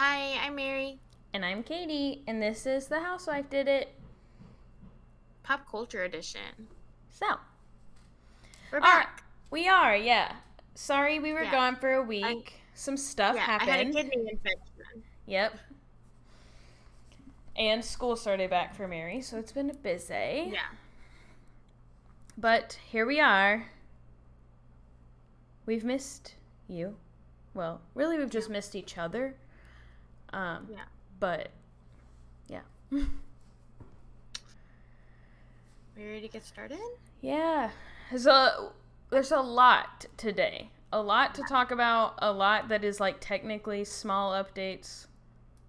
Hi, I'm Mary. And I'm Katie, and this is The Housewife Did It. Pop Culture Edition. So, We're back. We are, yeah. Sorry we were Yeah. gone for a week. Some stuff happened. I had a kidney infection. Yep. And school started back for Mary, so it's been busy. Yeah. But here we are. We've missed you. Well, really we've just missed each other. But, yeah. We ready to get started? Yeah. There's a lot today. A lot to talk about. A lot that is like technically small updates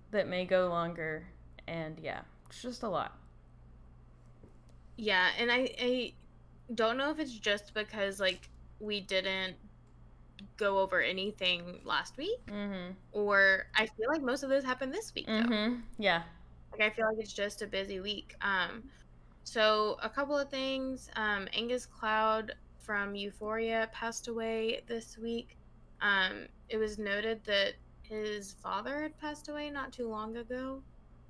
that may go longer. And yeah, it's just a lot. Yeah, and I don't know if it's just because like we didn't go over anything last week, or I feel like most of this happened this week. Though. Yeah. Like I feel like it's just a busy week. So a couple of things. Angus Cloud from Euphoria passed away this week. It was noted that his father had passed away not too long ago.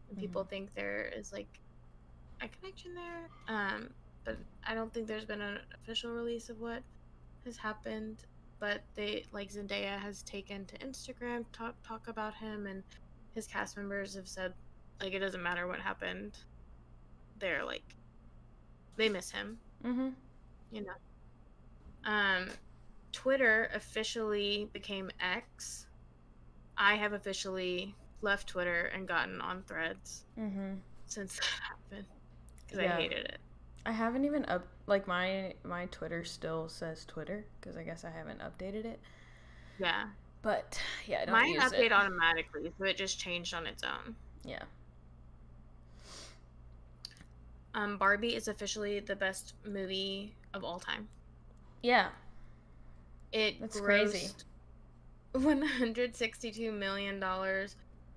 And people think there is like a connection there. But I don't think there's been an official release of what has happened. But they like Zendaya has taken to Instagram to talk about him, and his cast members have said like it doesn't matter what happened. They're like they miss him. You know. Twitter officially became X. I have officially left Twitter and gotten on Threads since that happened because I hated it. I haven't even my Twitter still says Twitter because I guess I haven't updated it. Yeah. But yeah, I don't Mine use update it automatically, so it just changed on its own. Yeah. Barbie is officially the best movie of all time. Yeah. That's crazy. $162 million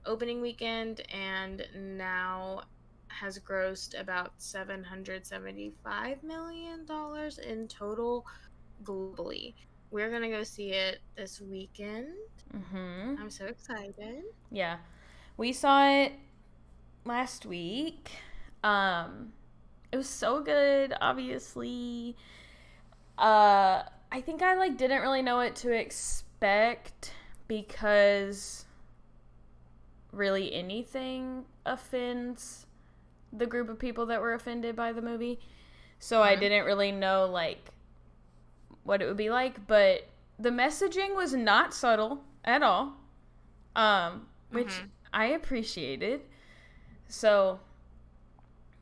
opening weekend, and now has grossed about $775 million in total globally. We're gonna go see it this weekend. I'm so excited. Yeah. We saw it last week. It was so good, obviously. I think I didn't really know what to expect because really anything offends the group of people that were offended by the movie. So I didn't really know what it would be like, but the messaging was not subtle at all. Which I appreciated. So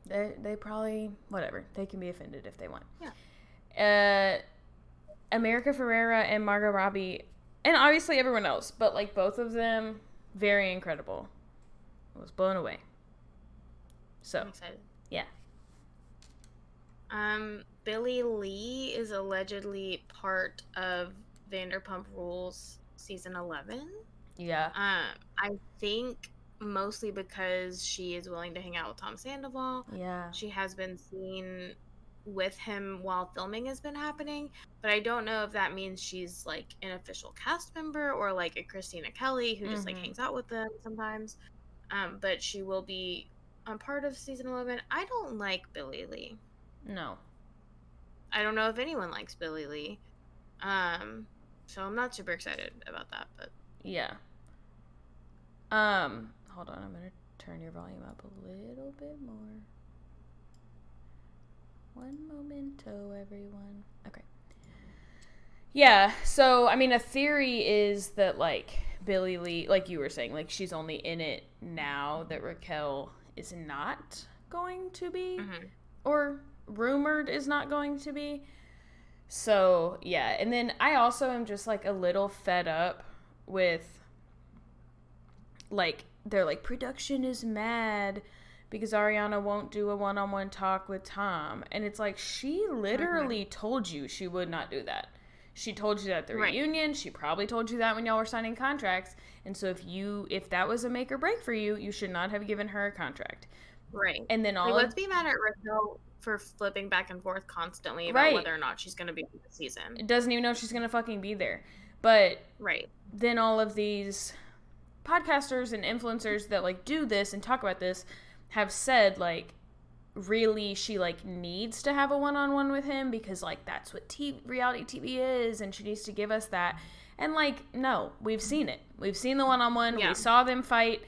they probably whatever. They can be offended if they want. Yeah. America Ferrera and Margot Robbie, and obviously everyone else, but both of them, very incredible. I was blown away. So I'm excited. Yeah. Billy Lee is allegedly part of Vanderpump Rules season 11. Yeah. I think mostly because she is willing to hang out with Tom Sandoval. Yeah. She has been seen with him while filming has been happening, but I don't know if that means she's an official cast member or a Christina Kelly who just hangs out with them sometimes. But she will be on part of season 11. I don't like Billy Lee. No. I don't know if anyone likes Billy Lee. So I'm not super excited about that, but yeah. Hold on, I'm gonna turn your volume up a little bit more. One momento, everyone. Okay. Yeah, so, I mean, a theory is that, Billy Lee, like you were saying, she's only in it now that Raquel is not going to be, or rumored is not going to be. So, yeah, and then I also am just, a little fed up with, they're production is mad because Ariana won't do a one-on-one talk with Tom. And it's she literally told you she would not do that. She told you that at the reunion. She probably told you that when y'all were signing contracts. And so if that was a make or break for you, you should not have given her a contract. Right. And then let's be mad at Raquel for flipping back and forth constantly about whether or not she's going to be in the season. It doesn't even know if she's going to fucking be there. But right. Then all of these podcasters and influencers that, like, do this and talk about this have said, like, really she, like, needs to have a one-on-one with him because, like, that's what reality TV is, and she needs to give us that. And, like, no, we've seen it. We've seen the one-on-one. Yeah. We saw them fight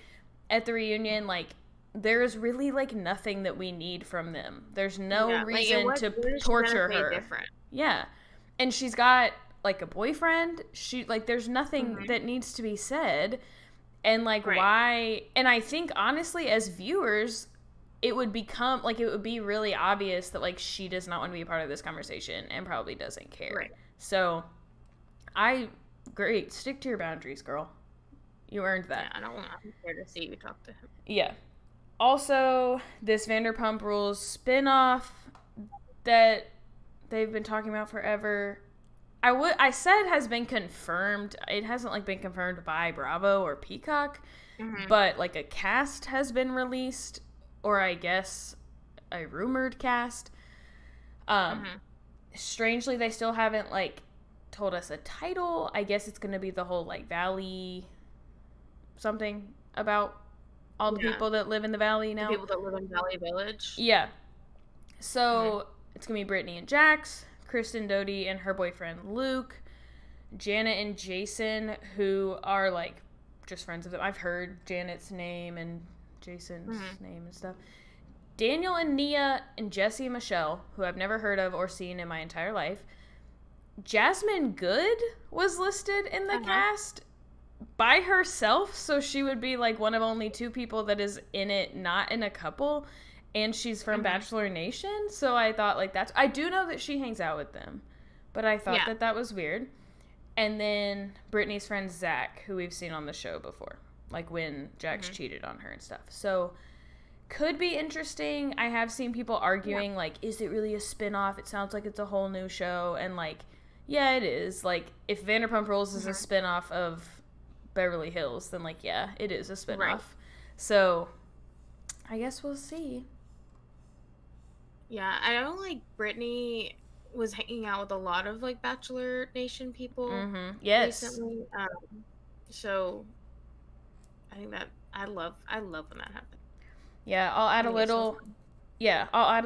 at the reunion. Like, there's really, like, nothing that we need from them. There's no reason to torture her. Different. Yeah. And she's got, like, a boyfriend. Like, there's nothing that needs to be said. And, like, why... And I think, honestly, as viewers... it would become, like, it would be really obvious that, like, she does not want to be a part of this conversation and probably doesn't care. Right. So, great. Stick to your boundaries, girl. You earned that. Yeah, I'm scared to see you talk to him. Yeah. Also, this Vanderpump Rules spinoff that they've been talking about forever, I said has been confirmed. It hasn't, like, been confirmed by Bravo or Peacock, but, like, a cast has been released. Or I guess a rumored cast. Strangely, they still haven't, like, told us a title. I guess it's going to be the whole, like, Valley something about all the people that live in the Valley now. The people that live in Valley Village. Yeah. So, it's going to be Brittany and Jax, Kristen Doty and her boyfriend Luke, Janet and Jason, who are, like, just friends of them. I've heard Janet's name and Jason's name and stuff. Daniel and Nia and Jesse and Michelle, who I've never heard of or seen in my entire life. Jasmine Good was listed in the cast by herself, so she would be, like, one of only 2 people that is in it, not in a couple, and she's from Bachelor Nation, so I thought, like, I do know that she hangs out with them, but I thought that was weird. And then Brittany's friend Zach, who we've seen on the show before. Like, when Jax cheated on her and stuff. So, could be interesting. I have seen people arguing, like, is it really a spinoff? It sounds like it's a whole new show. And, like, yeah, it is. Like, if Vanderpump Rules is a spinoff of Beverly Hills, then, like, yeah, it is a spinoff. Right. So, I guess we'll see. Yeah, I know, like, Brittany was hanging out with a lot of, like, Bachelor Nation people recently. So... I think that I love when that happens. Yeah, I'll add a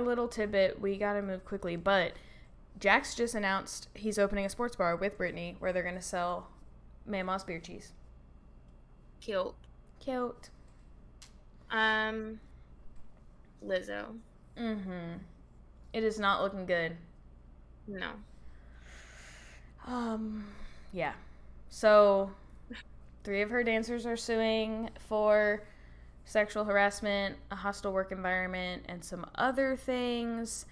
little tidbit. We gotta move quickly, but Jax just announced he's opening a sports bar with Brittany where they're gonna sell Mama's beer cheese. Cute. Lizzo. It is not looking good. No. Yeah. So 3 of her dancers are suing for sexual harassment, a hostile work environment, and some other things.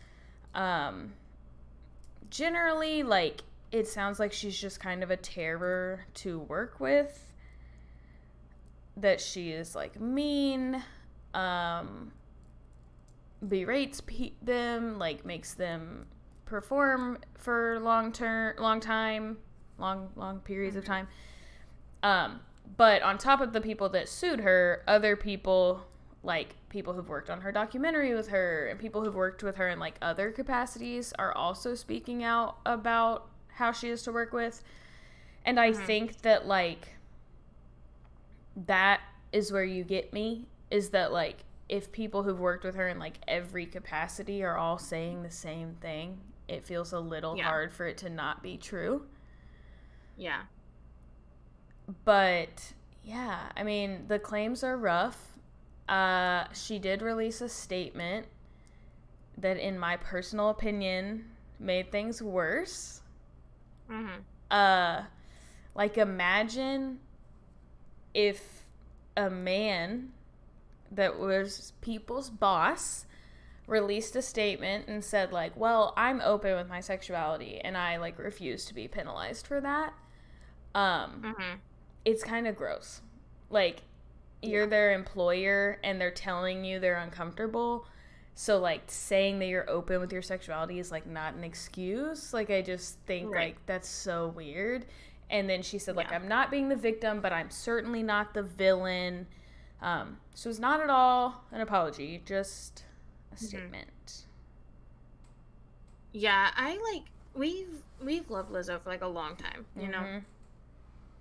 Generally, like, it sounds like she's just kind of a terror to work with. That she is, like, mean, berates them, like, makes them perform for long periods of time. But on top of the people that sued her, other people, like people who've worked on her documentary with her and people who've worked with her in, like, other capacities are also speaking out about how she is to work with. And I think that, like, that is where you get me, is that, like, if people who've worked with her in, like, every capacity are all saying the same thing, it feels a little hard for it to not be true. Yeah. But, yeah, I mean, the claims are rough. She did release a statement that, in my personal opinion, made things worse. Like, imagine if a man that was people's boss released a statement and said, like, well, I'm open with my sexuality and I, like, refuse to be penalized for that. It's kind of gross. Like, you're their employer and they're telling you they're uncomfortable. So, like, saying that you're open with your sexuality is, like, not an excuse. Like, I just think, like, that's so weird. And then she said, like, I'm not being the victim, but I'm certainly not the villain. So it's not at all an apology, just a statement. Yeah, we've loved Lizzo for, like, a long time, you know?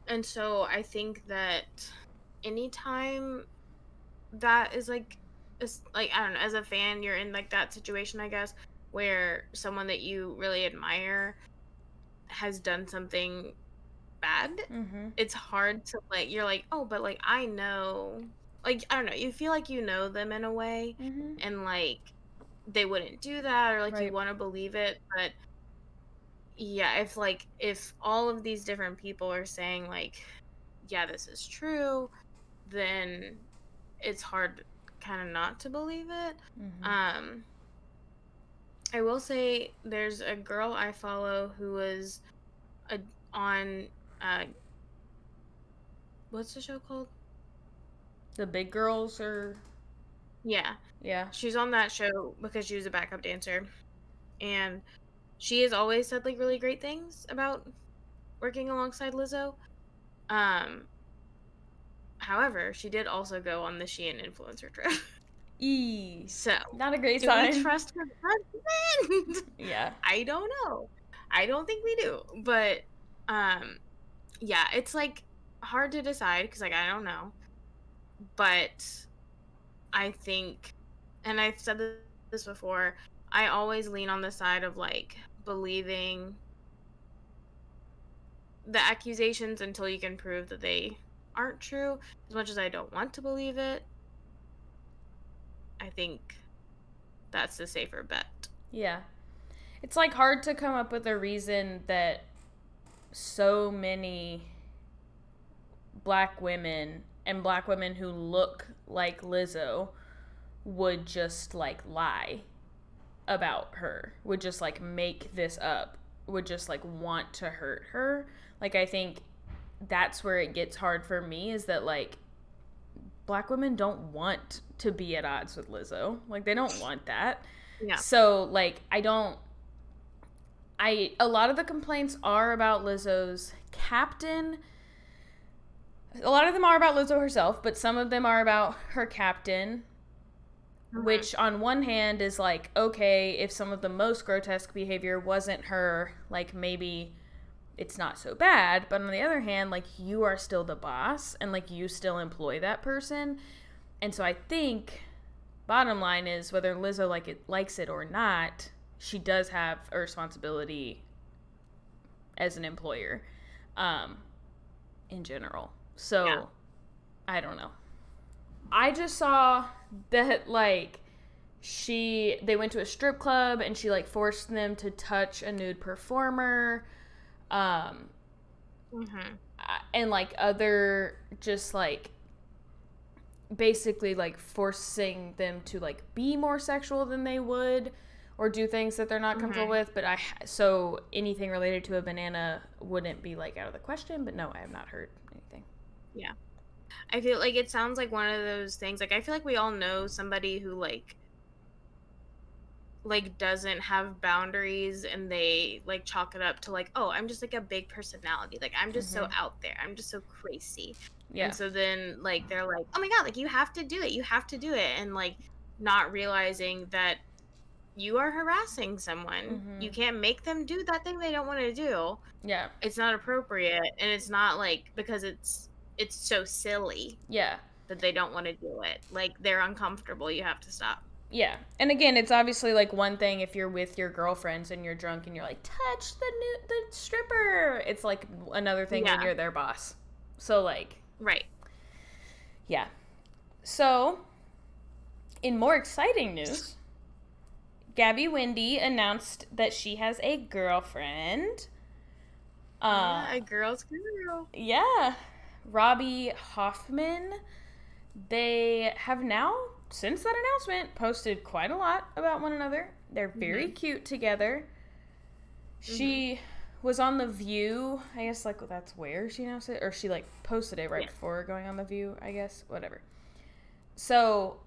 And so I think that anytime that is like, it's like, I don't know, as a fan, you're in like that situation, I guess, where someone that you really admire has done something bad. Mm-hmm. It's hard to like, you're like, oh, but like I know, like, I don't know, you feel like you know them in a way, Mm-hmm. and like they wouldn't do that, or like you Right. want to believe it, but yeah, if all of these different people are saying like, yeah, this is true, then it's hard kind of not to believe it. Mm-hmm. um I will say there's a girl I follow who was a, on uh what's the show called? The big girls are. Yeah, Yeah. she's on that show because she was a backup dancer, and she has always said like really great things about working alongside Lizzo. um However, she did also go on the Shein influencer trip. So, Not a great do we sign. trust her husband? Yeah. I don't know. I don't think we do. But yeah, it's like hard to decide because like I don't know. But I think, and I've said this before, I always lean on the side of like believing the accusations until you can prove that they aren't true. As much as I don't want to believe it, I think that's the safer bet. Yeah. It's like hard to come up with a reason that so many black women and black women who look like Lizzo would just like lie about her, would just like make this up, would just like want to hurt her. Like, I think that's where it gets hard for me, is that like black women don't want to be at odds with Lizzo. Like, they don't want that. Yeah. So like a lot of the complaints are about Lizzo's captain. A lot of them are about Lizzo herself, but some of them are about her captain, which on one hand is like, okay, if some of the most grotesque behavior wasn't her, like maybe it's not so bad. But on the other hand, like, you are still the boss and like you still employ that person. And so I think bottom line is, whether Lizzo likes it or not, she does have a responsibility as an employer, in general. So, yeah. I don't know. I just saw that, like, they went to a strip club and she, like, forced them to touch a nude performer. And, like, other just, like, basically, like, forcing them to, like, be more sexual than they would or do things that they're not comfortable with. But so anything related to a banana wouldn't be, like, out of the question. But no, I have not heard anything. Yeah. I feel like it sounds like one of those things. Like, I feel like we all know somebody who, like doesn't have boundaries, and they, like, chalk it up to, like, oh, I'm just, like, a big personality. Like, I'm just so out there. I'm just so crazy. Yeah. And so then, like, they're like, oh, my God, like, you have to do it. You have to do it. And, like, not realizing that you are harassing someone. You can't make them do that thing they don't want to do. Yeah. It's not appropriate. And it's not, like, because it's so silly. Yeah. That they don't want to do it. Like, they're uncomfortable. You have to stop. Yeah. And again, it's obviously, like, one thing if you're with your girlfriends and you're drunk and you're like, touch the stripper. It's, like, another thing when you're their boss. So, like. Right. Yeah. So, in more exciting news, Gabby Windey announced that she has a girlfriend. A girl's girl. Yeah. Robbie Hoffman. They have now, since that announcement, posted quite a lot about one another. They're very cute together. She was on The View. I guess, like, that's where she announced it. Or she, like, posted it right before going on The View, I guess. Whatever. So,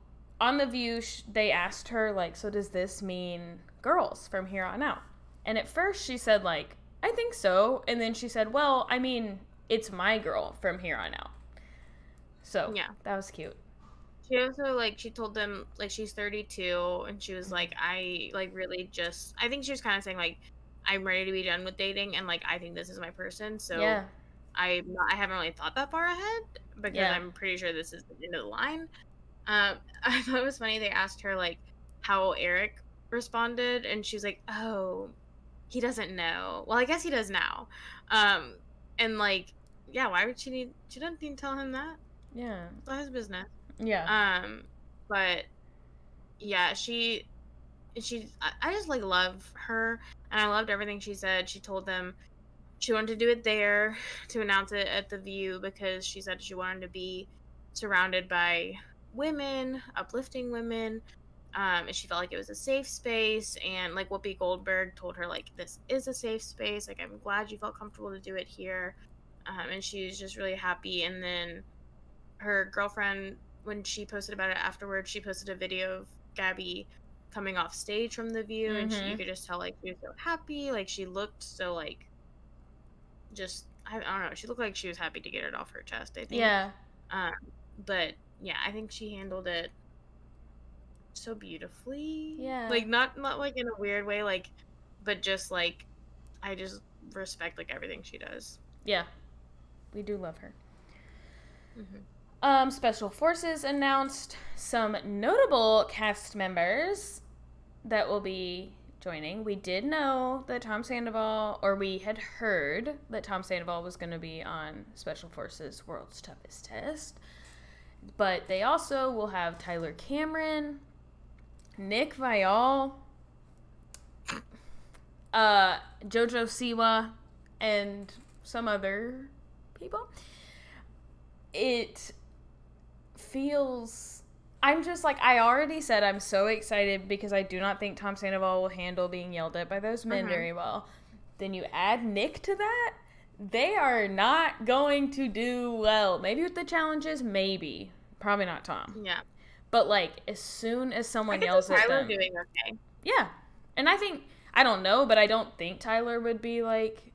on The View, they asked her, like, so does this mean girls from here on out? And at first she said, like, I think so. And then she said, well, I mean, it's my girl from here on out. So, yeah, that was cute. She also, like, she told them, like, she's 32, and she was like, I, like, really just, I think she was kind of saying, like, I'm ready to be done with dating, and, like, I think this is my person, so yeah. I haven't really thought that far ahead, because I'm pretty sure this is the end of the line. I thought it was funny. They asked her like how Eric responded, and she's like, "Oh, he doesn't know." Well, I guess he does now. And like, yeah, why would she need? She doesn't need to tell him that. Yeah, it's not his business. Yeah. But yeah, I just like love her, and I loved everything she said. She told them she wanted to do it there to announce it at the View because she said she wanted to be surrounded by women, uplifting women, and she felt like it was a safe space. And like Whoopi Goldberg told her, like, this is a safe space. Like, I'm glad you felt comfortable to do it here. And she was just really happy. And then her girlfriend, when she posted about it afterwards, she posted a video of Gabby coming off stage from the View, and you could just tell, like, she was so happy. Like, she looked so, like, just, I don't know, she looked like she was happy to get it off her chest, I think. Yeah. But yeah, I think she handled it so beautifully. Yeah. Like, not like in a weird way, like, but just like, I just respect like everything she does. Yeah, we do love her. Special Forces announced some notable cast members that will be joining. We did know that Tom Sandoval, or we had heard that Tom Sandoval was going to be on Special Forces World's Toughest Test. But they also will have Tyler Cameron, Nick Viall, Jojo Siwa, and some other people. It feels... I'm just like, I already said I'm so excited because I do not think Tom Sandoval will handle being yelled at by those men very well. Then you add Nick to that, they are not going to do well. Maybe with the challenges, maybe. Probably not Tom. Yeah. But like, as soon as someone yells at them... doing okay. Yeah. And I think, I don't know, but I don't think Tyler would be like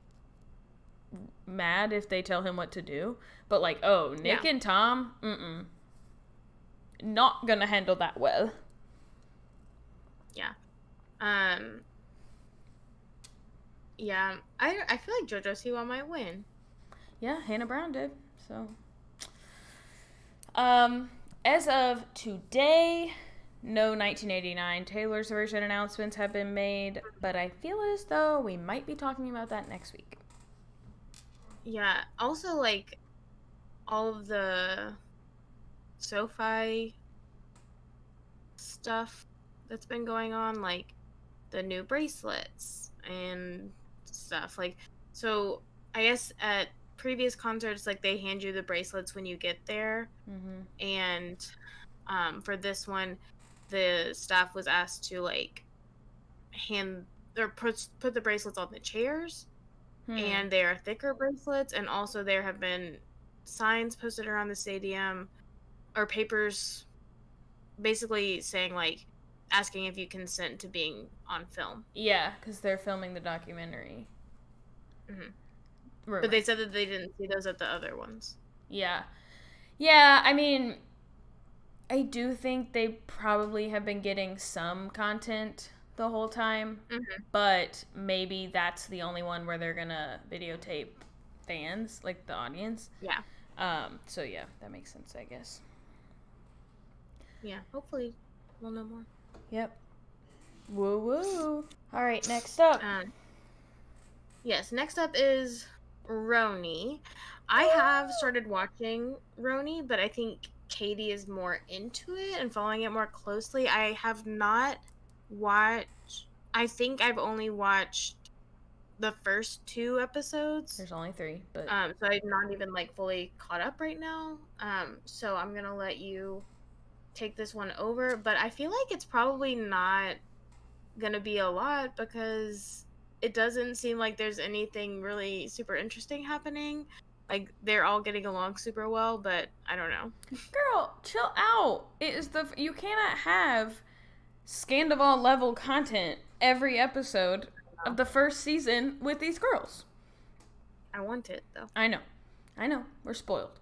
mad if they tell him what to do. But like, oh, Nick and Tom, not gonna handle that well. Yeah. Yeah, I feel like JoJo Siwa might win. Yeah, Hannah Brown did. So, as of today, no 1989 Taylor's version announcements have been made, but I feel as though we might be talking about that next week. Yeah. Also, like, all of the SoFi stuff that's been going on, like the new bracelets and stuff. Like, so I guess at previous concerts, like, they hand you the bracelets when you get there. And for this one, the staff was asked to like put the bracelets on the chairs. And they are thicker bracelets, and also there have been signs posted around the stadium, or papers basically saying, like, asking if you consent to being on film. Yeah, because they're filming the documentary. But they said that they didn't see those at the other ones. Yeah. Yeah, I mean, I do think they probably have been getting some content the whole time, but maybe that's the only one where they're gonna videotape fans, like the audience. Yeah. So yeah, that makes sense, I guess. Yeah, hopefully we'll know more. Yep. Woo woo. All right, next up. Yes, next up is RHONY. I have started watching RHONY, but I think Katie is more into it and following it more closely. I have not watched... I think I've only watched the first 2 episodes. There's only 3, but... So I'm not even, like, fully caught up right now. So I'm gonna let you take this one over. But I feel like it's probably not gonna be a lot because it doesn't seem like there's anything really super interesting happening. Like, they're all getting along super well, but I don't know. Girl, chill out. You cannot have Scandival level content every episode of the first season with these girls. I want it, though. I know. We're spoiled.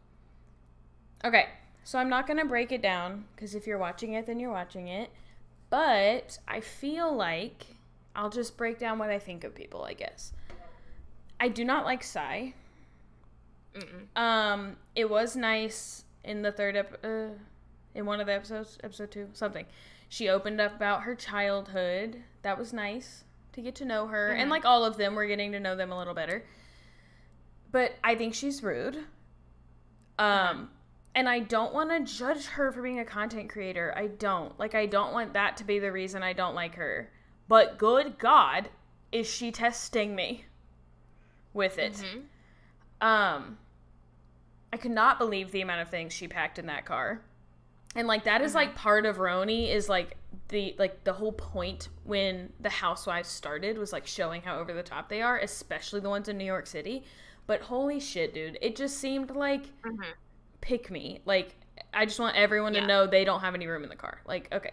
Okay, so I'm not going to break it down, because if you're watching it, then you're watching it. But I feel like I'll just break down what I think of people, I guess. I do not like Sai. It was nice in the in one of the episodes, episode 2, something. She opened up about her childhood. That was nice to get to know her. And like all of them, we're getting to know them a little better. But I think she's rude. And I don't want to judge her for being a content creator. I don't. Like, I don't want that to be the reason I don't like her. But good God, is she testing me with it. I could not believe the amount of things she packed in that car. And, like, that is, like, part of RHONY is, like, the whole point when the Housewives started was, like, showing how over the top they are, especially the ones in New York City. But holy shit, dude. It just seemed like, pick me. Like, I just want everyone to know they don't have any room in the car. Like, okay.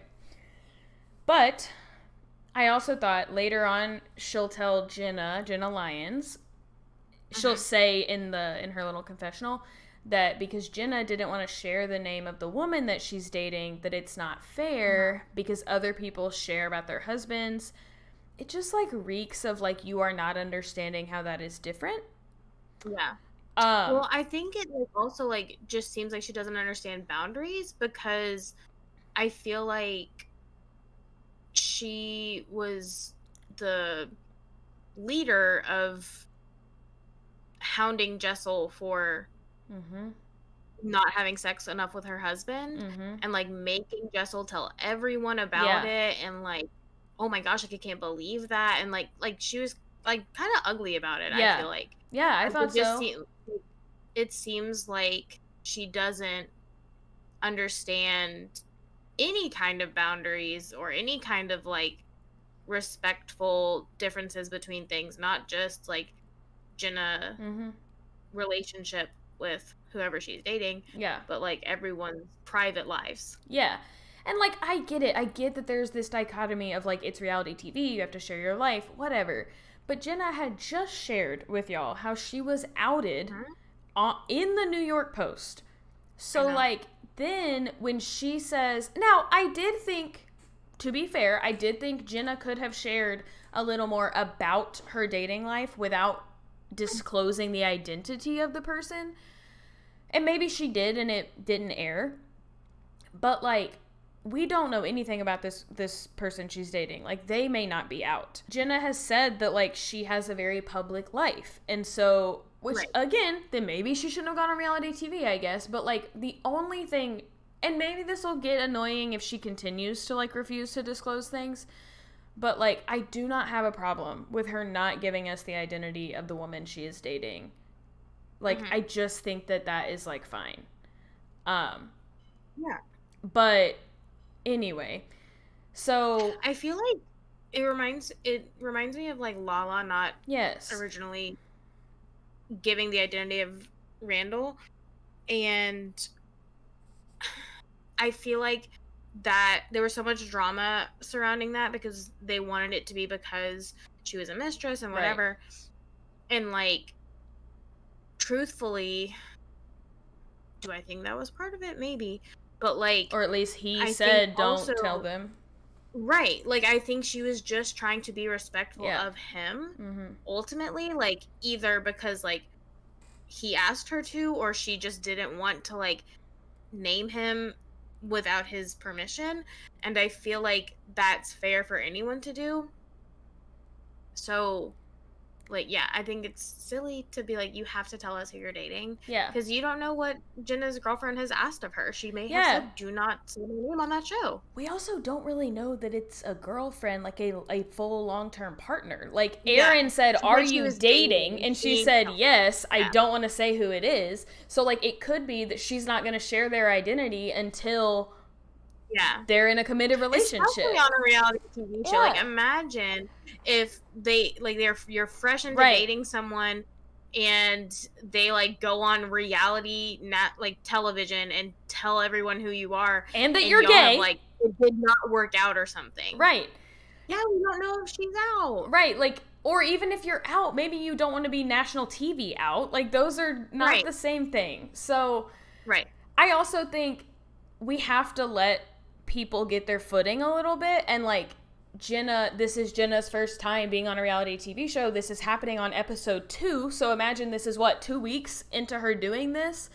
But I also thought later on she'll tell Jenna Lyons, she'll say in her little confessional that because Jenna didn't want to share the name of the woman that she's dating, that it's not fair because other people share about their husbands. It just, like, reeks of, like, you are not understanding how that is different. Yeah. Well, I think it also, like, just seems like she doesn't understand boundaries because I feel like she was the leader of hounding Jessel for not having sex enough with her husband and, like, making Jessel tell everyone about it and, like, oh my gosh, like, I can't believe that. And, like she was, like, kind of ugly about it, I feel like. Yeah, I thought so. It seems like she doesn't understand any kind of boundaries or any kind of, like, respectful differences between things, not just, like, Jenna relationship with whoever she's dating, but, like, everyone's private lives. Yeah. And, like, I get it. I get that there's this dichotomy of, like, it's reality TV, you have to share your life, whatever. But Jenna had just shared with y'all how she was outed in the New York Post. So, like, then when she says... Now, I did think, to be fair, I did think Jenna could have shared a little more about her dating life without disclosing the identity of the person. And maybe she did and it didn't air. But, like, we don't know anything about this person she's dating. Like, they may not be out. Jenna has said that, like, she has a very public life. And so, which, again, then maybe she shouldn't have gone on reality TV, I guess. But, like, the only thing, and maybe this will get annoying if she continues to, like, refuse to disclose things. But, like, I do not have a problem with her not giving us the identity of the woman she is dating. Like, I just think that is, like, fine. Yeah. But anyway, so I feel like it reminds me of, like, Lala not originally giving the identity of Randall, and I feel like that there was so much drama surrounding that because they wanted it to be because she was a mistress and whatever. And, like, truthfully, do I think that was part of it? Maybe. But, like... Or at least he said, don't tell them. Right. Like, I think she was just trying to be respectful of him, ultimately. Like, either because, like, he asked her to, or she just didn't want to, like, name him without his permission. And I feel like that's fair for anyone to do. So... Like, yeah, I think it's silly to be like, you have to tell us who you're dating. Yeah. Because you don't know what Jenna's girlfriend has asked of her. She may have said, do not say my name on that show. We also don't really know that it's a girlfriend, like a full long-term partner. Like, Aaron said, are you dating? And she said, yes, I don't want to say who it is. So, like, it could be that she's not going to share their identity until they're in a committed relationship. Especially on a reality TV show. Like, imagine if you're fresh into dating someone and they, like, go on reality television and tell everyone who you are and that you're gay. Have, like, it did not work out or something. Right. Yeah, we don't know if she's out. Right. Like, or even if you're out, maybe you don't want to be national TV out. Like, those are not the same thing. So I also think we have to let people get their footing a little bit, and, like, this is Jenna's first time being on a reality TV show. This is happening on episode 2. So imagine this is 2 weeks into her doing this.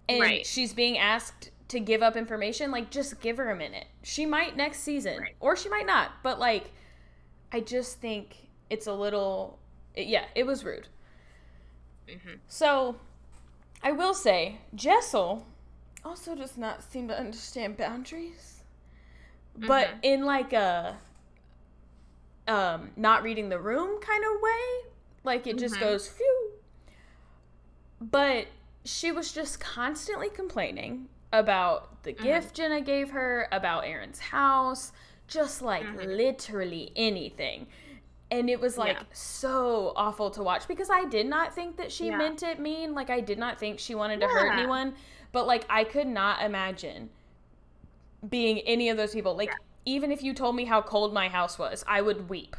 And she's being asked to give up information. Like, just give her a minute. She might next season. Right. Or she might not. But, like, I just think it's a little... it was rude. Mm-hmm. So, I will say, Jessel also does not seem to understand boundaries. Mm-hmm. But in, like, a... not reading the room kind of way. Like, it just goes, phew. But she was just constantly complaining about the gift Jenna gave her, about Aaron's house, just, like, literally anything. And it was, like, so awful to watch, because I did not think that she meant it mean. Like, I did not think she wanted to hurt anyone. But, like, I could not imagine being any of those people. Like, even if you told me how cold my house was, I would weep.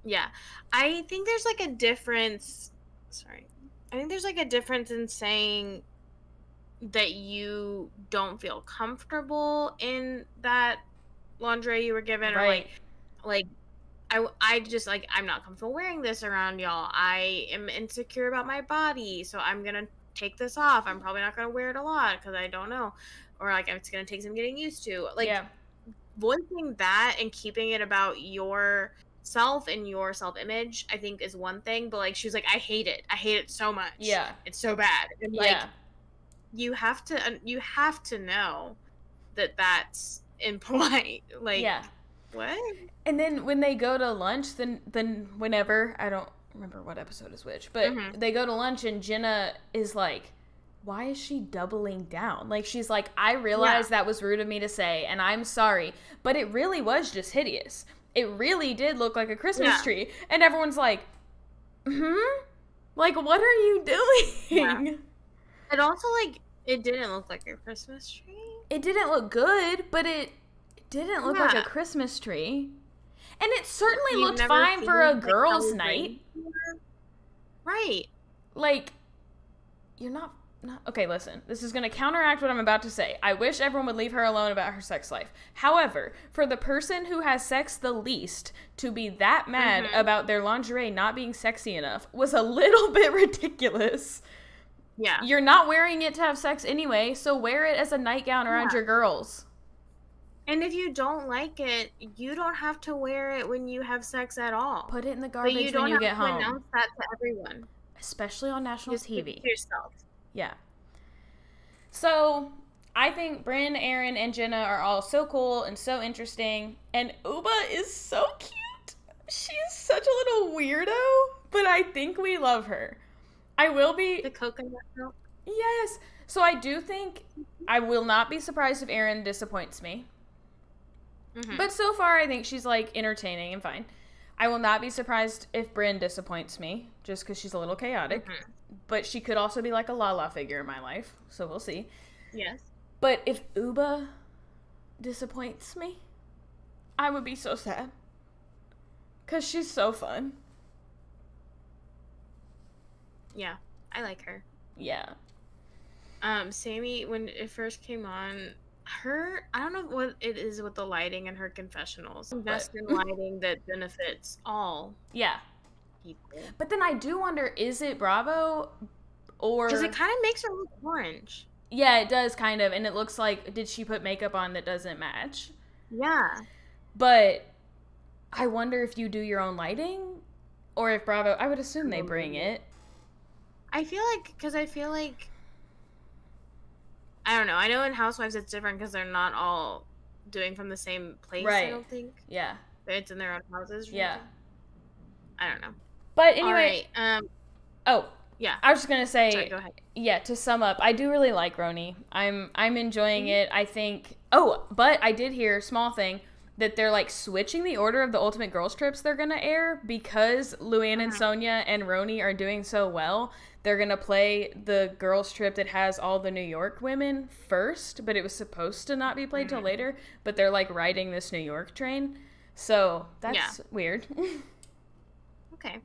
Yeah. I think there's, like, a difference... Sorry. I think there's, like, a difference in saying that you don't feel comfortable in that lingerie you were given. Right. Or, like I just, like, I'm not comfortable wearing this around y'all. I am insecure about my body, so I'm going to take this off. I'm probably not going to wear it a lot because I don't know. Or, like, it's going to take some getting used to. Like, voicing that and keeping it about your self and your self-image, I think, is one thing. But, like, she was like, I hate it so much. It's so bad. And, like, you have to know that that's impolite. Like, what? And then when they go to lunch, then whenever, I don't remember what episode is which, but they go to lunch and Jenna is like, why is she doubling down? Like, she's like, I realize that was rude of me to say, and I'm sorry, but it really was just hideous. It really did look like a Christmas tree. And everyone's like, like, what are you doing? It also, like, it didn't look like a Christmas tree. It didn't look good, but it didn't look like a Christmas tree. And it certainly looked fine for a girls' night. Right. Like, you're not... Okay, listen. This is going to counteract what I'm about to say. I wish everyone would leave her alone about her sex life. However, for the person who has sex the least to be that mad about their lingerie not being sexy enough was a little bit ridiculous. Yeah. You're not wearing it to have sex anyway, so wear it as a nightgown around your girls. And if you don't like it, you don't have to wear it when you have sex at all. Put it in the garbage when you get home. But you don't have to announce that to everyone. Especially on national TV. Keep it to yourself. Yeah. So, I think Brynn, Aaron, and Jenna are all so cool and so interesting. And Uba is so cute. She is such a little weirdo, but I think we love her. I will be... The coconut milk? Yes. So I do think I will not be surprised if Aaron disappoints me. But so far, I think she's, like, entertaining and fine. I will not be surprised if Brynn disappoints me, just because she's a little chaotic. But she could also be, like, a la-la figure in my life, so we'll see. Yes. But if Uba disappoints me, I would be so sad. Because she's so fun. Yeah, I like her. Yeah. Sammy, when it first came on... I don't know what it is with the lighting and her confessionals. Invest in lighting that benefits all people. But then I do wonder, is it Bravo or... Because it kind of makes her look orange. Yeah, it does kind of. And it looks like, did she put makeup on that doesn't match? Yeah. But I wonder if you do your own lighting or if Bravo... I would assume they bring it. I feel like... I don't know. I know in Housewives it's different because they're not all doing from the same place, I don't think. Yeah. It's in their own houses. Yeah. I don't know. But anyway. Oh. Yeah. I was just going to say. Sorry, go ahead. Yeah, to sum up, I do really like RHONY. I'm enjoying it. I think. Oh, but I did hear, small thing, that they're like switching the order of the Ultimate Girls Trips they're going to air because Luann and Sonia and RHONY are doing so well. They're going to play the girls trip that has all the New York women first, but it was supposed to not be played till later, but they're like riding this New York train. So that's weird. Okay.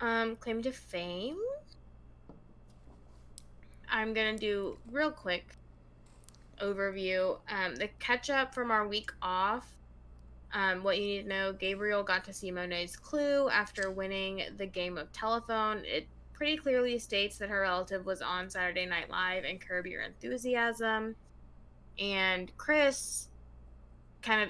Claim to fame. I'm going to do real quick. overview. The catch up from our week off. What you need to know: Gabriel got to see Monet's clue after winning the game of telephone. It pretty clearly states that her relative was on Saturday Night Live and Curb Your Enthusiasm. And Chris kind of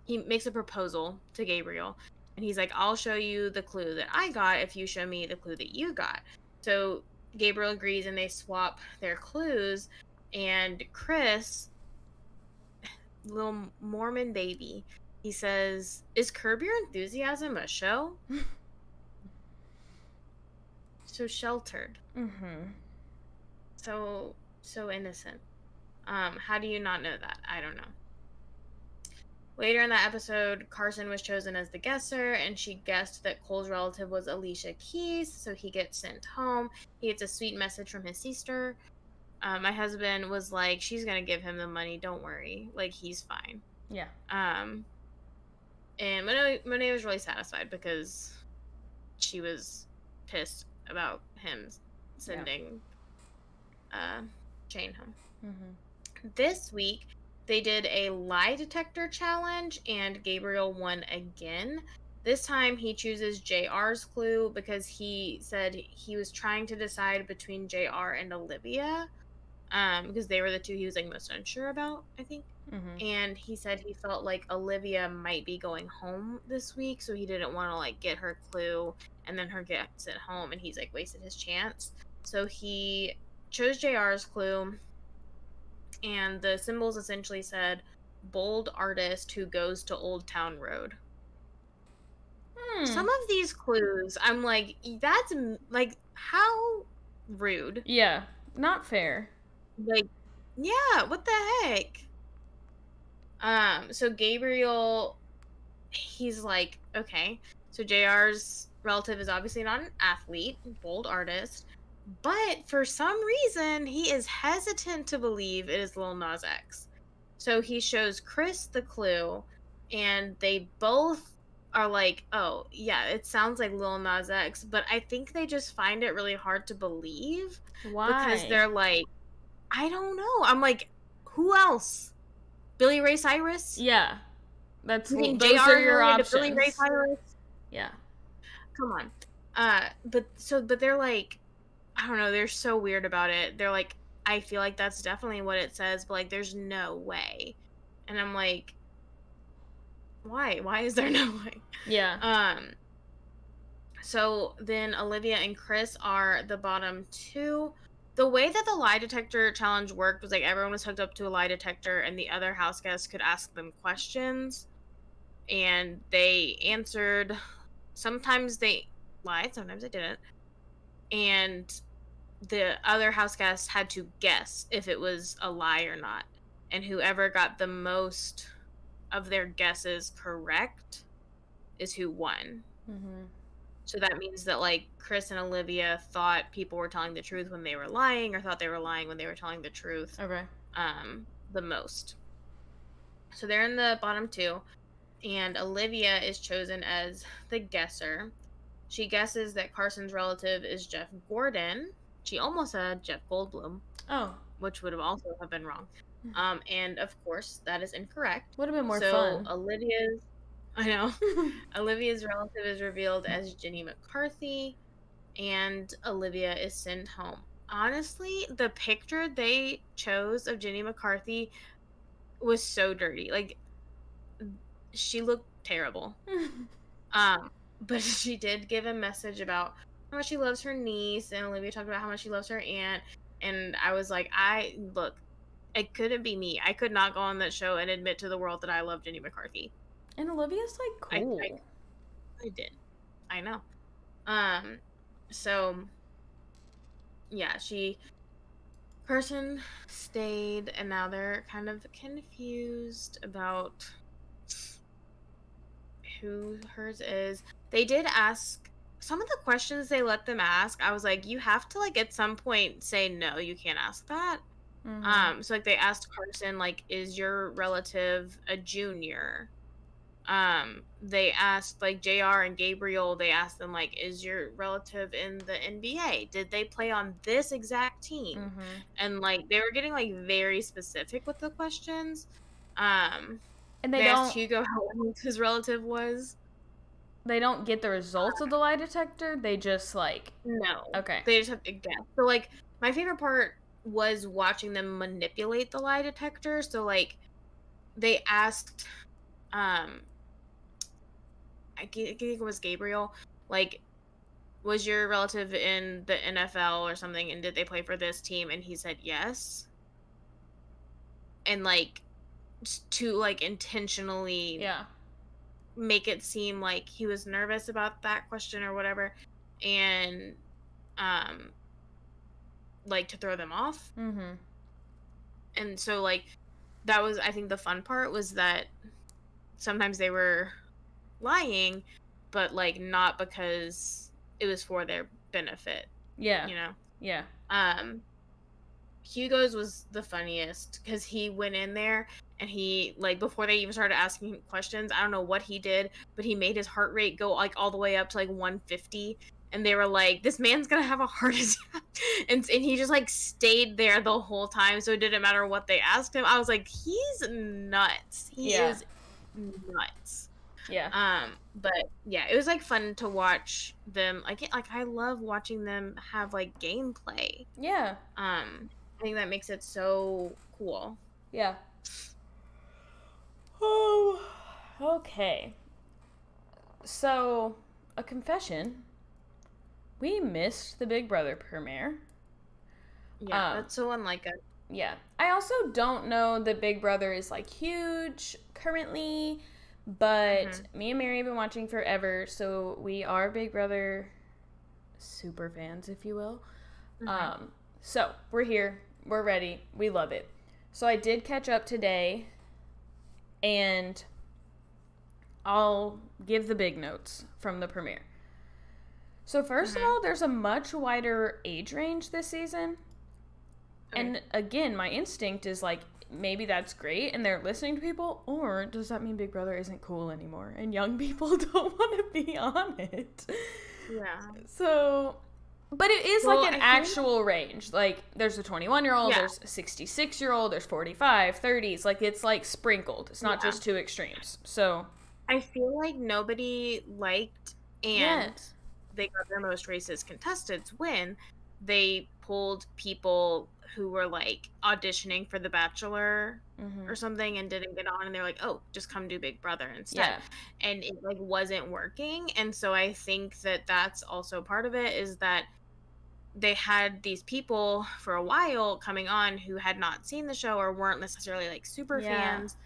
he makes a proposal to Gabriel. And he's like, I'll show you the clue that I got if you show me the clue that you got. So Gabriel agrees and they swap their clues. And Chris, little Mormon baby, he says, is Curb Your Enthusiasm a show? So sheltered. Mm-hmm. So innocent. How do you not know that? I don't know. Later in that episode, Carson was chosen as the guesser, and she guessed that Cole's relative was Alicia Keys, so he gets sent home. He gets a sweet message from his sister. My husband was like, she's going to give him the money, don't worry. Like, he's fine. Yeah. And Monet was really satisfied because she was pissed about him sending Jane home. Mm-hmm. This week, they did a lie detector challenge, and Gabriel won again. This time, he chooses JR's clue because he said he was trying to decide between JR and Olivia, because they were the two he was like most unsure about, I think. Mm-hmm. And he said he felt like Olivia might be going home this week, so he didn't want to like get her clue and then her get sent home, and he's like wasted his chance. So he chose JR's clue. And the symbols essentially said, bold artist who goes to Old Town Road. Some of these clues, I'm like, that's, like, how rude. Yeah, not fair. Like, yeah, what the heck? So Gabriel, he's like, okay, so JR's relative is obviously not an athlete, bold artist. But for some reason, he is hesitant to believe it is Lil Nas X. So he shows Chris the clue, and they both are like, oh, yeah, it sounds like Lil Nas X. But I think they just find it really hard to believe. Why? Because they're like, I don't know. I'm like, who else? Billy Ray Cyrus? Yeah. Those JR are your options. Billy Ray Cyrus? Yeah. Come on. But they're like, I don't know, they're so weird about it. They're like, I feel like that's definitely what it says, but like there's no way. And I'm like, why? Why is there no way? Yeah. So then Olivia and Chris are the bottom two. The way that the lie detector challenge worked was like everyone was hooked up to a lie detector and the other house guests could ask them questions. And they answered. Sometimes they lied, sometimes they didn't. And the other house guests had to guess if it was a lie or not. And whoever got the most of their guesses correct is who won. Mm-hmm. So that means that, like, Chris and Olivia thought people were telling the truth when they were lying, or thought they were lying when they were telling the truth. Okay. The most. So they're in the bottom two. And Olivia is chosen as the guesser. She guesses that Carson's relative is Jeff Gordon. She almost said Jeff Goldblum. Oh. Which would have also have been wrong. And of course, that is incorrect. Would have been more fun. Olivia's relative is revealed as Jenny McCarthy, and Olivia is sent home. Honestly, the picture they chose of Jenny McCarthy was so dirty. Like, she looked terrible. But she did give a message about how much she loves her niece, and Olivia talked about how much she loves her aunt. And I was like, it couldn't be me. I could not go on that show and admit to the world that I love Jenny McCarthy. And Olivia's like cool. I did. I know. So yeah, person stayed, and now they're kind of confused about who hers is. They did ask some of the questions they let them ask. I was like, you have to, like, at some point say no, you can't ask that. Mm-hmm. So like they asked Carson, like, is your relative a junior? they asked, like, JR and Gabriel, they asked them, like, is your relative in the NBA? Did they play on this exact team? Mm-hmm. And, like, they were getting, like, very specific with the questions. And they They asked don't Hugo how old his relative was. they don't get the results of the lie detector. They just, like, No. okay. They just have to guess. So, like, my favorite part was watching them manipulate the lie detector. So, like, they asked, I think it was Gabriel, like, was your relative in the NFL or something, and did they play for this team? And he said yes. And, like, to, like, intentionally make it seem like he was nervous about that question or whatever, and like, to throw them off. Mm-hmm. And so, like, that was, I think, the fun part was that sometimes they were lying, but, like, not because it was for their benefit. Yeah. You know? Yeah. Hugo's was the funniest because he went in there and he, like, before they even started asking him questions, I don't know what he did, but he made his heart rate go, like, all the way up to, like, 150. And they were like, this man's gonna have a heart attack. And he just, like, stayed there the whole time, so it didn't matter what they asked him. I was like, he's nuts. He is nuts. Yeah. But yeah, it was, like, fun to watch them. Like, I love watching them have, like, gameplay. Yeah. I think that makes it so cool. Yeah. Oh, okay. So, a confession. We missed the Big Brother premiere. Yeah, that's so unlike us. Yeah. I also don't know that Big Brother is, like, huge currently, but me and Mary have been watching forever, so we are Big Brother super fans, if you will. So, we're here. We're ready. We love it. So, I did catch up today, and I'll give the big notes from the premiere. So, first of all, there's a much wider age range this season. Okay. And, again, my instinct is, like, maybe that's great, and they're listening to people, or does that mean Big Brother isn't cool anymore, and young people don't want to be on it? Yeah. So... But it is, well, like, an actual range. Like, there's a 21-year-old, there's a 66-year-old, there's 45, 30s. Like, it's, like, sprinkled. It's not just two extremes. So... I feel like nobody liked, and they got their most racist contestants when they pulled people who were, like, auditioning for The Bachelor or something and didn't get on, and they're like, oh, just come do Big Brother instead. And it, like, wasn't working. And so I think that that's also part of it, is that they had these people for a while coming on who had not seen the show or weren't necessarily, like, super fans,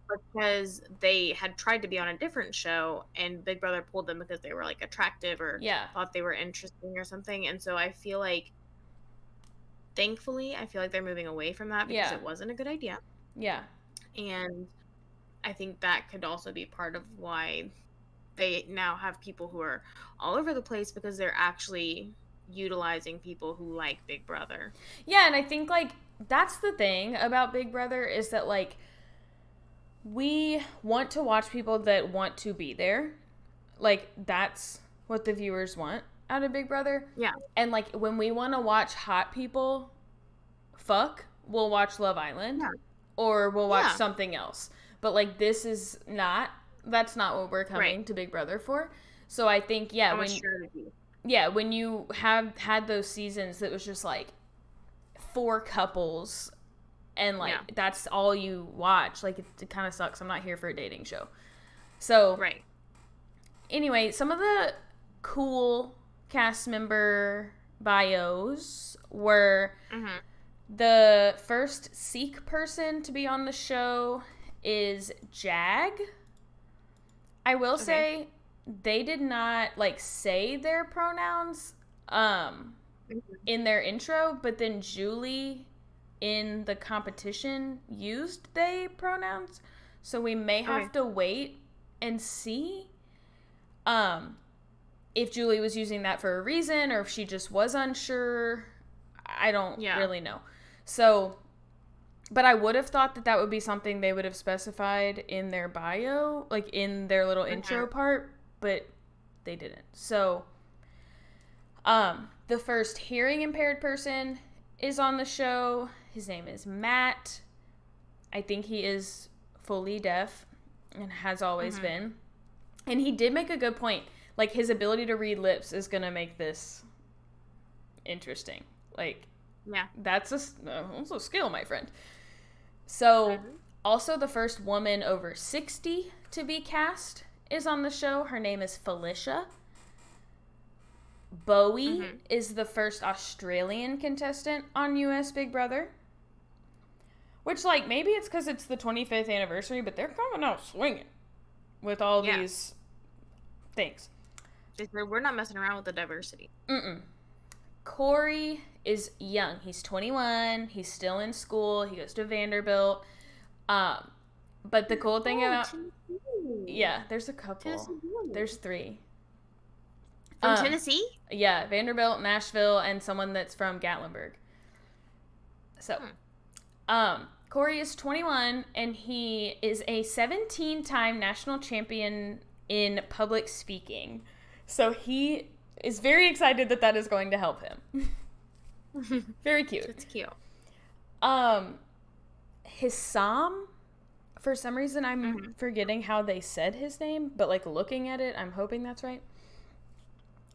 because they had tried to be on a different show, and Big Brother pulled them because they were, like, attractive or thought they were interesting or something. And so I feel like, thankfully, I feel like they're moving away from that because it wasn't a good idea. Yeah. And I think that could also be part of why they now have people who are all over the place, because they're actually utilizing people who like Big Brother. Yeah, and I think, like, that's the thing about Big Brother, is that, like, we want to watch people that want to be there. Like, that's what the viewers want out of Big Brother. Yeah. And, like, when we want to watch hot people fuck, we'll watch Love Island. Yeah. Or we'll watch something else. But, like, this is not, that's not what we're coming to Big Brother for. So I think, when you have had those seasons that was just, like, 4 couples, and, like, that's all you watch, like, it kind of sucks. I'm not here for a dating show. So, anyway, some of the cool cast member bios were the first Sikh person to be on the show is Jag. I will say they did not, like, say their pronouns in their intro, but then Julie in the competition used they pronouns, so we may have to wait and see if Julie was using that for a reason, or if she just was unsure. I don't really know. So But I would have thought that would be something they would have specified in their bio, like in their little intro part, but they didn't. So, the first hearing impaired person is on the show. His name is Matt. I think he is fully deaf and has always been. And he did make a good point. Like, his ability to read lips is going to make this interesting. Like, yeah, that's a skill, my friend. So, also the first woman over 60 to be cast is on the show. Her name is Felicia. Bowie is the first Australian contestant on US Big Brother. Which, like, maybe it's because it's the 25th anniversary, but they're coming out swinging with all these things. We're not messing around with the diversity. Corey is young. He's 21. He's still in school. He goes to Vanderbilt. But the cool thing about... Yeah, there's a couple. There's 3. From Tennessee? Yeah, Vanderbilt, Nashville, and someone that's from Gatlinburg. So, Corey is 21, and he is a 17-time national champion in public speaking. So he is very excited that is going to help him. Very cute. It's cute. Hissam, for some reason I'm forgetting how they said his name, but like looking at it, I'm hoping that's right.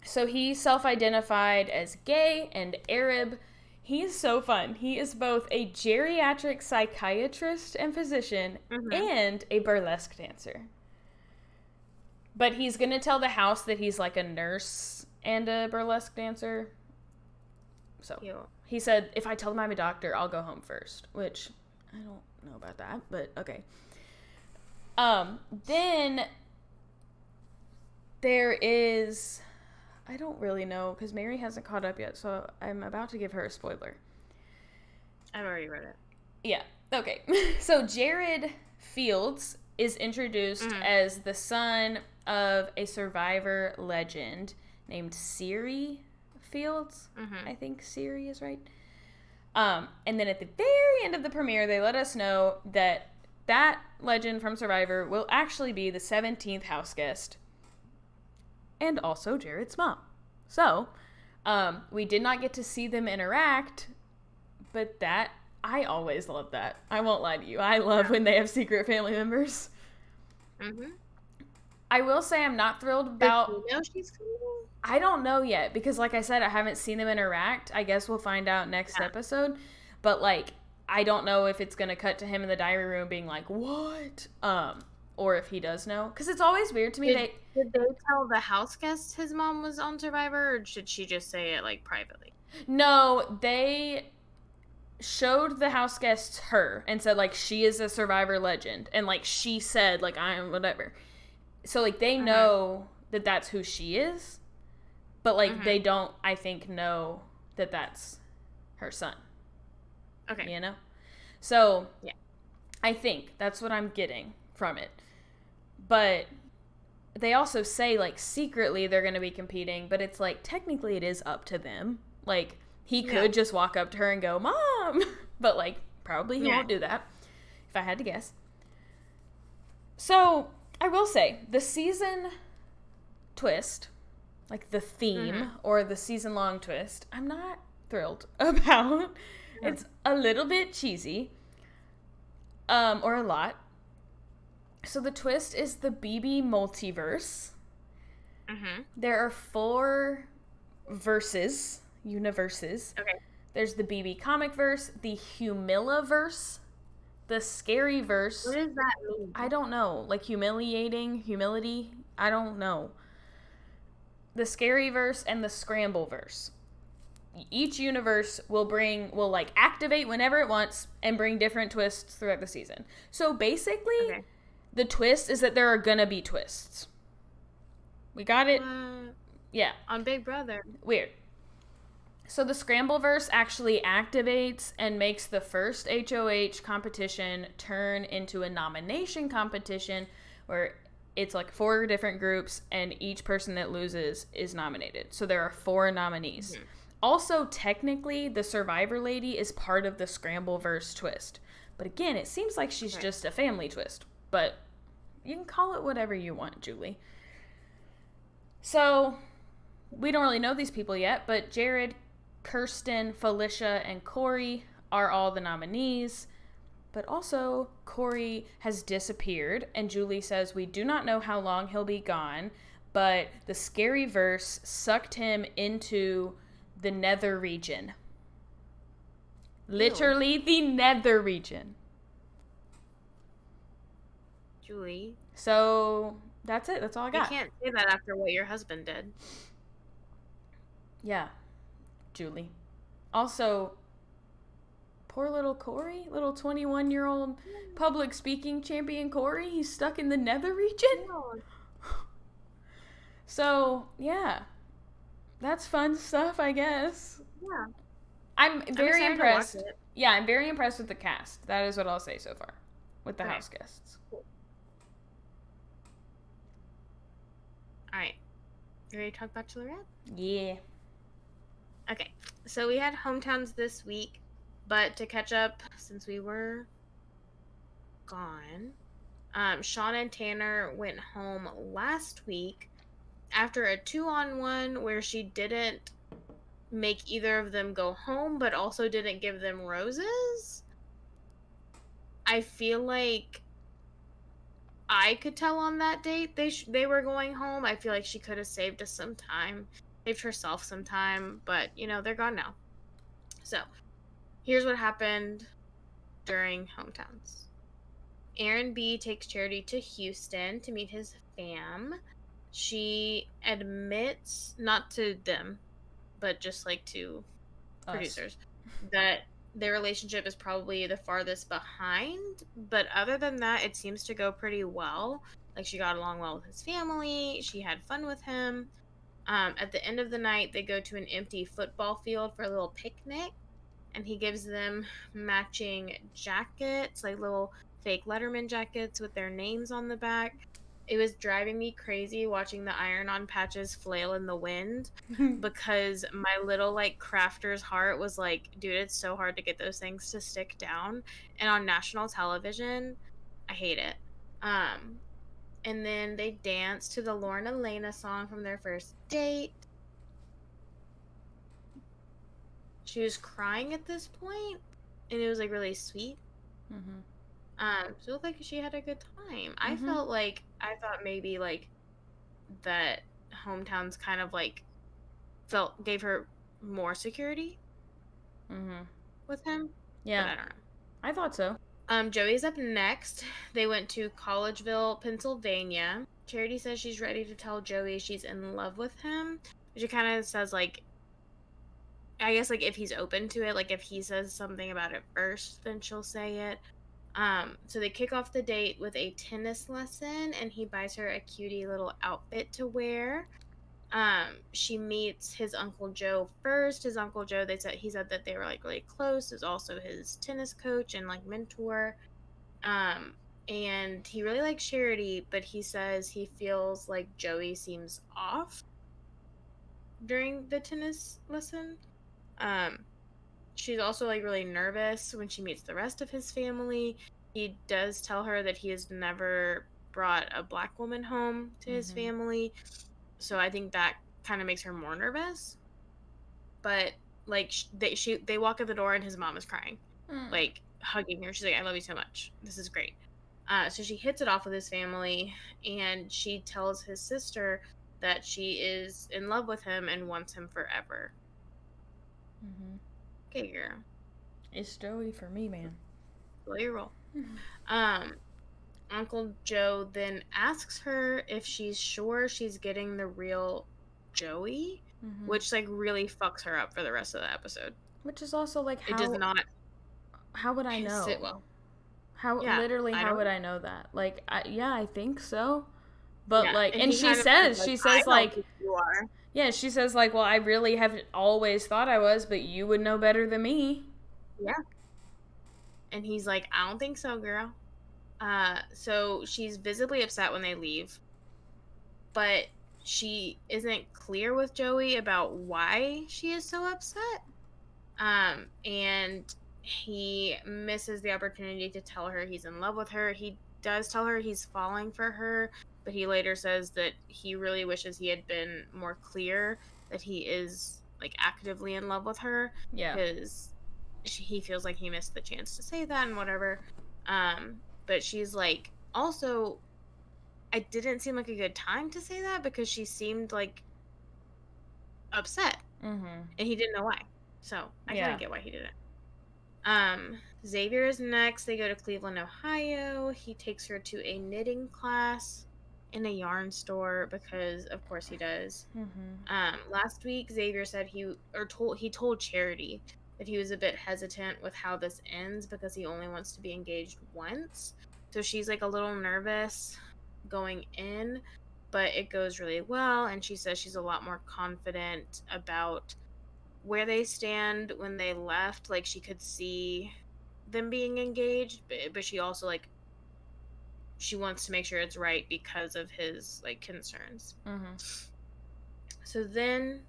So he self-identified as gay and Arab. He's so fun. He is both a geriatric psychiatrist and physician and a burlesque dancer. But he's going to tell the house that he's like a nurse and a burlesque dancer. So he said, if I tell them I'm a doctor, I'll go home first. Which, I don't know about that, but okay. Then there is... I don't really know, because Mary hasn't caught up yet, so I'm about to give her a spoiler. I've already read it. Yeah, okay. So Jared Fields is introduced as the son of a Survivor legend named Siri Fields. I think Siri is right. And then at the very end of the premiere, they let us know that legend from Survivor will actually be the 17th house guest. And also Jared's mom. So, we did not get to see them interact, but I always love that. I won't lie to you. I love when they have secret family members. I will say I'm not thrilled about... Does she know she's coming? I don't know yet, because like I said, I haven't seen them interact. I guess we'll find out next episode. But, like, I don't know if it's going to cut to him in the diary room being like, what? Or if he does know. Because it's always weird to me. Did they tell the house guest his mom was on Survivor, or should she just say it, like, privately? No, they showed the house guests her and said, like, she is a Survivor legend. And, like, she said, like, I am whatever. So, like, they know that that's who she is. But, like, they don't, I think, know that that's her son. Okay. You know? So, yeah. I think that's what I'm getting from it. But they also say, like, secretly they're going to be competing, but it's like, technically it is up to them. Like, he could just walk up to her and go, Mom! But, like, probably he won't do that, if I had to guess. So, I will say, the season twist, like the theme, or the season-long twist, I'm not thrilled about. It's a little bit cheesy, or a lot. So the twist is the BB multiverse. There are 4 universes. Okay. There's the BB comic verse, the Humillaverse, the Scary verse. What does that mean? I don't know. Like humility. I don't know. The Scary verse and the Scramble verse. Each universe will like activate whenever it wants and bring different twists throughout the season. So basically, the twist is that there are gonna be twists. We got it? Yeah. On Big Brother. Weird. So the Scrambleverse actually activates and makes the first HOH competition turn into a nomination competition where it's like 4 different groups and each person that loses is nominated. So there are 4 nominees. Also, technically, the Survivor lady is part of the Scrambleverse twist. But again, it seems like she's just a family twist. But you can call it whatever you want, Julie. So, we don't really know these people yet, but Jared, Kirsten, Felicia, and Corey are all the nominees. But also, Corey has disappeared, and Julie says we do not know how long he'll be gone, but the scary verse sucked him into the nether region. Literally the nether region. Julie. So, that's it. That's all I got. You can't say that after what your husband did. Yeah, Julie. Also, poor little Corey, little 21-year-old public speaking champion Corey, he's stuck in the nether region. So, yeah. That's fun stuff, I guess. Yeah. I'm very impressed. Yeah, I'm very impressed with the cast. That is what I'll say so far. With the house guests. Cool. Alright. You ready to talk Bachelorette? Yeah. Okay. So we had hometowns this week, but to catch up, since we were gone, Sean and Tanner went home last week after a 2-on-1 where she didn't make either of them go home, but also didn't give them roses. I feel like I could tell on that date they were going home. I feel like she could have saved us some time, saved herself some time, but, you know, they're gone now. So, here's what happened during hometowns. Aaron B takes Charity to Houston to meet his fam. She admits, not to them, but just like to producers, that their relationship is probably the farthest behind. But other than that, it seems to go pretty well. Like, she got along well with his family. She had fun with him. At the end of the night, they go to an empty football field for a little picnic. And he gives them matching jackets, like little fake Letterman jackets with their names on the back. It was driving me crazy watching the iron-on patches flail in the wind because my little, like, crafter's heart was like, dude, it's so hard to get those things to stick down. And on national television, I hate it. And then they danced to the Lauren Elena song from their first date. She was crying at this point, and it was, like, really sweet. Mm-hmm. So it looked like she had a good time. I thought maybe, like, that hometowns kind of, like, gave her more security with him. Yeah. But I don't know. I thought so. Joey's up next. They went to Collegeville, Pennsylvania. Charity says she's ready to tell Joey she's in love with him. She kind of says, like, I guess, like, if he's open to it, like, if he says something about it first, then she'll say it. So they kick off the date with a tennis lesson, and he buys her a cutie little outfit to wear. She meets his Uncle Joe first. His Uncle Joe, he said that they were, like, really close. Is also his tennis coach and, like, mentor. And he really likes Charity, but he says he feels like Joey seems off during the tennis lesson. She's also, like, really nervous when she meets the rest of his family. He does tell her that he has never brought a black woman home to his family. So I think that kind of makes her more nervous. But, like, they walk in the door and his mom is crying. Like, hugging her. She's like, I love you so much. This is great. So she hits it off with his family, and she tells his sister that she is in love with him and wants him forever. Okay, girl. It's Joey for me, man. Blow your roll. Uncle Joe then asks her if she's sure she's getting the real Joey, which, like, really fucks her up for the rest of the episode. Which is also, like, it does not. How would I know? Sit well. How would I know that? Like, I think so. But, yeah, like, and she says, like, you are. Yeah, she says, like, well, I really haven't always thought I was, but you would know better than me. Yeah. And he's like, I don't think so, girl. So she's visibly upset when they leave. But she isn't clear with Joey about why she is so upset. And he misses the opportunity to tell her he's in love with her. He does tell her he's falling for her, but he later says that he really wishes he had been more clear that he is like actively in love with her. Yeah. Because he feels like he missed the chance to say that and whatever. But she's like, also, it didn't seem like a good time to say that because she seemed like upset. Mm-hmm. And he didn't know why. So I kind of get why he did it. Xavier is next. They go to Cleveland, Ohio. He takes her to a knitting class in a yarn store because, of course, he does. Mm-hmm. Last week, Xavier said he told Charity that he was a bit hesitant with how this ends because he only wants to be engaged once. So she's like a little nervous going in, but it goes really well. And she says she's a lot more confident about where they stand when they left. Like, she could see them being engaged, but she also, like, she wants to make sure it's right because of his, like, concerns. Mm-hmm. So then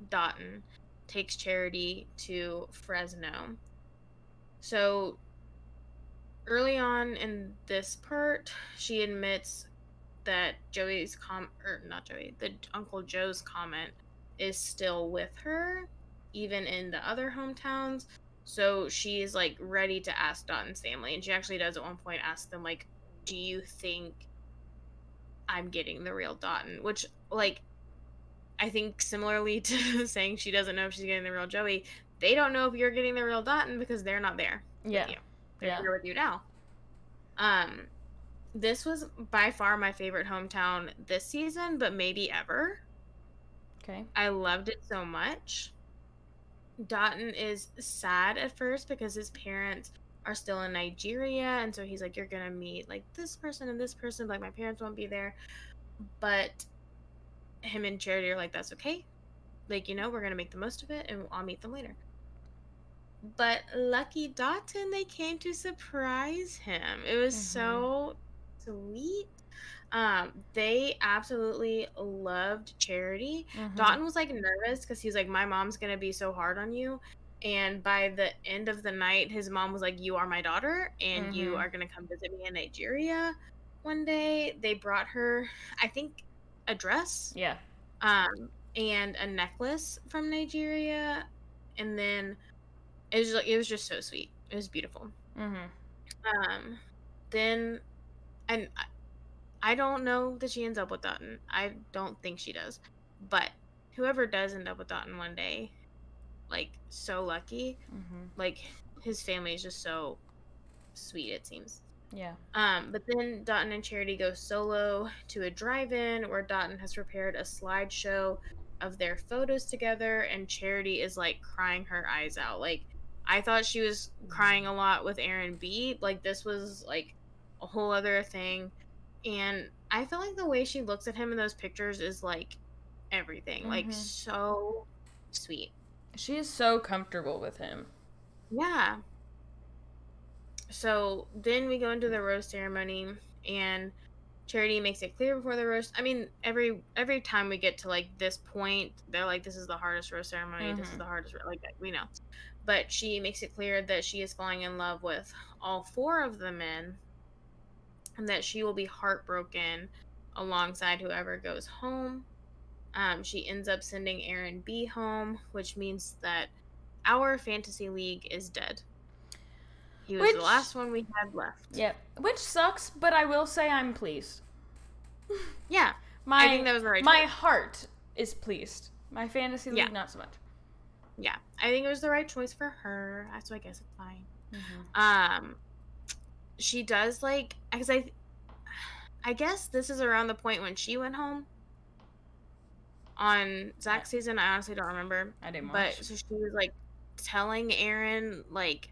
Dotun takes Charity to Fresno. So early on in this part, she admits that Uncle Joe's comment is still with her, even in the other hometowns. So she is like ready to ask Dotun's family, and she actually does at one point ask them, like, do you think I'm getting the real Dotun? Which, like, I think similarly to saying she doesn't know if she's getting the real Joey, they don't know if you're getting the real Dotun because they're not there with you. They're here with you now. This was by far my favorite hometown this season, but maybe ever. Okay. I loved it so much. Dotun is sad at first because his parents are still in Nigeria, and so he's like, you're gonna meet like this person and this person, like my parents won't be there. But him and Charity are like, that's okay, like, you know, we're gonna make the most of it and I'll meet them later. But lucky Dotun, they came to surprise him. It was so sweet. They absolutely loved Charity. Dotun was like nervous because he was like, my mom's gonna be so hard on you. And by the end of the night, his mom was like, you are my daughter and you are gonna come visit me in Nigeria one day. They brought her, I think, a dress. Yeah. And a necklace from Nigeria. And then it was just so sweet. It was beautiful. Then, and I don't know that she ends up with Dotun. I don't think she does. But whoever does end up with Dotun one day, like, so lucky. Like, his family is just so sweet, it seems. Yeah. But then Dotun and Charity go solo to a drive-in where Dotun has prepared a slideshow of their photos together, and Charity is like crying her eyes out. Like, I thought she was crying a lot with Aaron B. Like, this was like a whole other thing. And I feel like the way she looks at him in those pictures is like everything. Like, so sweet. She is so comfortable with him. Yeah. So then we go into the rose ceremony, and Charity makes it clear before the rose. I mean, every time we get to like this point, they're like, this is the hardest rose ceremony. This is the hardest, like, we know. But she makes it clear that she is falling in love with all 4 of the men, and that she will be heartbroken alongside whoever goes home. She ends up sending Aaron B home, which means that our fantasy league is dead. He was the last one we had left. Yep. Which sucks, but I will say I'm pleased. Yeah. I think that was the right choice. My heart is pleased. My fantasy league, not so much. Yeah. I think it was the right choice for her, so I guess it's fine. She does, like, because I guess this is around the point when she went home on Zach's season. I honestly don't remember. I didn't watch. But so she was like telling Aaron, like,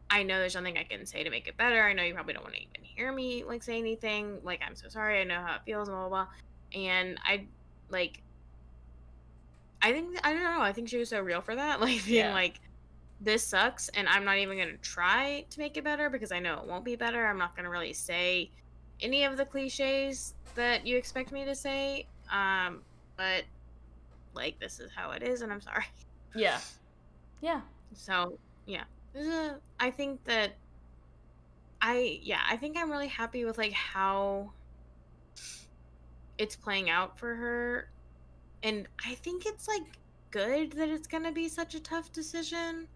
I know there's nothing I can say to make it better. I know you probably don't want to even hear me like say anything. Like, I'm so sorry. I know how it feels, blah, blah, blah. And I think, I don't know. I think she was so real for that. Like, being like, this sucks, and I'm not even going to try to make it better because I know it won't be better. I'm not going to really say any of the cliches that you expect me to say But like this is how it is, and I'm sorry. Yeah. Yeah. So yeah, I think that I think I'm really happy with like how it's playing out for her, and I think it's like good that it's gonna be such a tough decision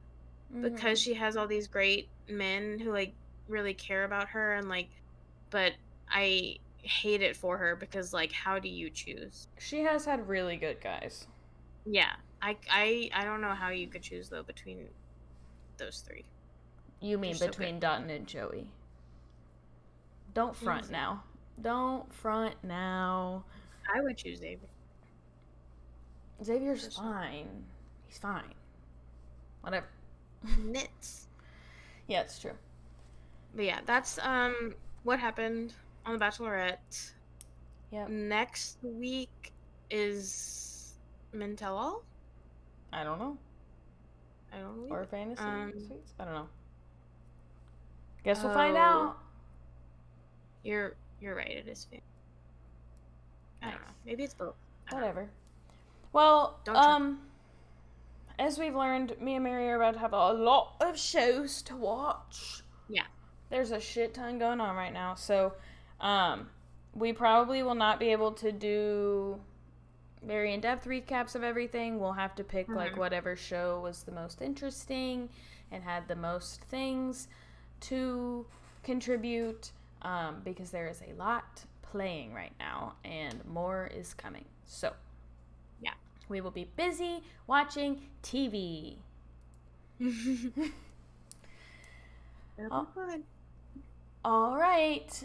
Mm-hmm. because she has all these great men who like really care about her, and like, but I hate it for her because like how do you choose? She has had really good guys. Yeah, I don't know how you could choose though between those three. You They're mean so good. between Dutton and Joey? Don't front Xavier. now. Don't front now. I would choose Xavier. Xavier's Personally. fine. He's fine. Whatever. Knits. Yeah, it's true. But yeah, that's what happened on the Bachelorette. Yep. Next week is Men Tell All. I don't know. I don't know. Or fantasy Um, suites? I don't know. Guess we'll find out. You're right. It is fan. I don't know. Maybe it's both. Whatever. Well, Don't as we've learned, me and Mary are about to have a lot of shows to watch. Yeah. There's a shit ton going on right now. So, we probably will not be able to do very in-depth recaps of everything. We'll have to pick like whatever show was the most interesting and had the most things to contribute, because there is a lot playing right now and more is coming. So Yeah. we will be busy watching TV. That'll be fun. All right.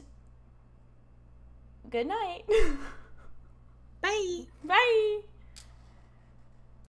Good night. Bye. Bye.